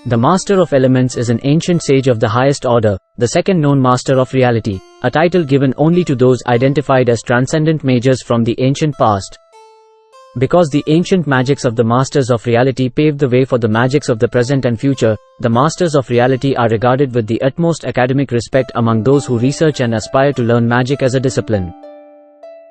The Master of Elements is an ancient sage of the highest order, the second known Master of Reality, a title given only to those identified as transcendent mages from the ancient past. Because the ancient magics of the Masters of Reality paved the way for the magics of the present and future, the Masters of Reality are regarded with the utmost academic respect among those who research and aspire to learn magic as a discipline.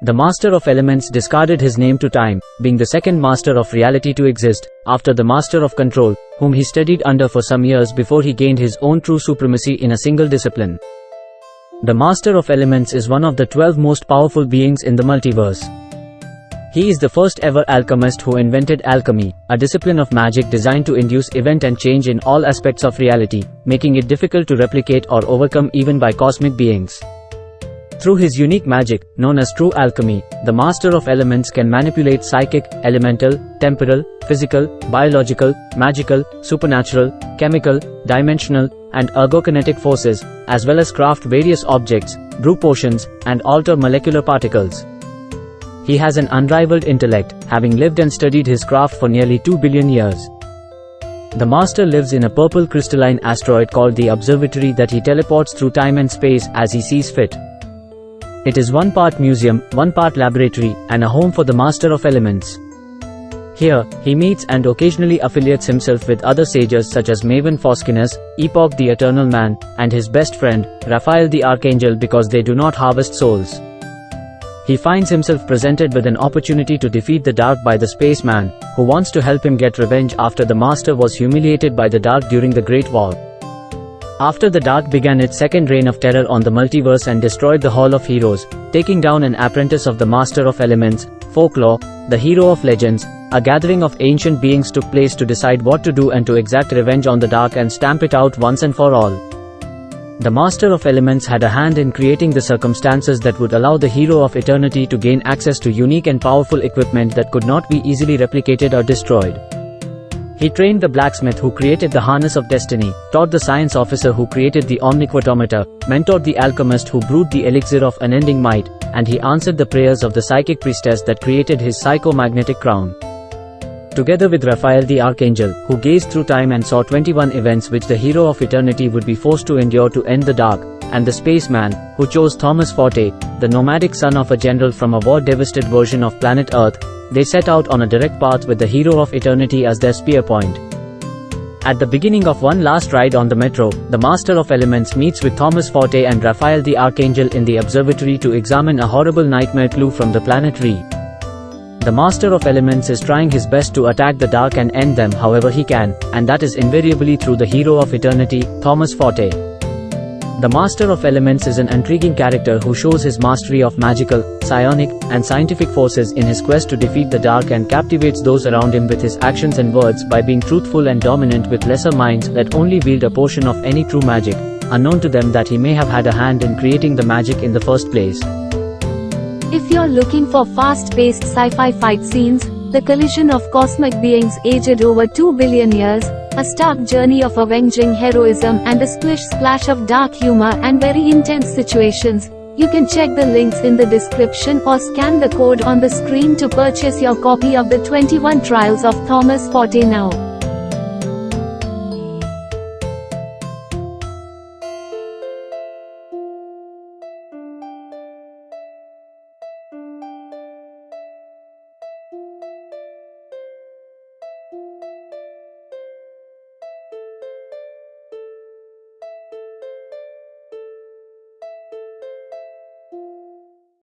The Master of Elements discarded his name to time, being the second Master of Reality to exist, after the Master of Control, whom he studied under for some years before he gained his own true supremacy in a single discipline. The Master of Elements is one of the 12 most powerful beings in the multiverse. He is the first ever alchemist who invented alchemy, a discipline of magic designed to induce event and change in all aspects of reality, making it difficult to replicate or overcome even by cosmic beings. Through his unique magic, known as true alchemy, the Master of Elements can manipulate psychic, elemental, temporal, physical, biological, magical, supernatural, chemical, dimensional, and ergokinetic forces, as well as craft various objects, brew potions, and alter molecular particles. He has an unrivaled intellect, having lived and studied his craft for nearly 2 billion years. The Master lives in a purple crystalline asteroid called the Observatory that he teleports through time and space as he sees fit. It is one part museum, one part laboratory, and a home for the Master of Elements. Here, he meets and occasionally affiliates himself with other sages such as Maven Foskinus, Epoch the Eternal Man, and his best friend, Raphael the Archangel, because they do not harvest souls. He finds himself presented with an opportunity to defeat the Dark by the Spaceman, who wants to help him get revenge after the Master was humiliated by the Dark during the Great War. After the Dark began its second reign of terror on the multiverse and destroyed the Hall of Heroes, taking down an apprentice of the Master of Elements, Folklore, the hero of legends, a gathering of ancient beings took place to decide what to do and to exact revenge on the Dark and stamp it out once and for all. The Master of Elements had a hand in creating the circumstances that would allow the Hero of Eternity to gain access to unique and powerful equipment that could not be easily replicated or destroyed. He trained the blacksmith who created the harness of destiny, taught the science officer who created the omniquotometer, mentored the alchemist who brewed the elixir of unending might, and he answered the prayers of the psychic priestess that created his psychomagnetic crown. Together with Raphael the Archangel, who gazed through time and saw 21 events which the Hero of Eternity would be forced to endure to end the Dark, and the Spaceman, who chose Thomas Forte, the nomadic son of a general from a war-devastated version of planet Earth, they set out on a direct path with the Hero of Eternity as their spear point. At the beginning of one last ride on the metro, the Master of Elements meets with Thomas Forte and Raphael the Archangel in the observatory to examine a horrible nightmare clue from the planet Re. The Master of Elements is trying his best to attack the Dark and end them however he can, and that is invariably through the Hero of Eternity, Thomas Forte. The Master of Elements is an intriguing character who shows his mastery of magical, psionic, and scientific forces in his quest to defeat the Dark and captivates those around him with his actions and words by being truthful and dominant with lesser minds that only wield a portion of any true magic, unknown to them that he may have had a hand in creating the magic in the first place. If you're looking for fast-paced sci-fi fight scenes, the collision of cosmic beings aged over 2 billion years, a stark journey of avenging heroism and a splash of dark humor and very intense situations, you can check the links in the description or scan the code on the screen to purchase your copy of the 21 Trials of Thomas Forte now.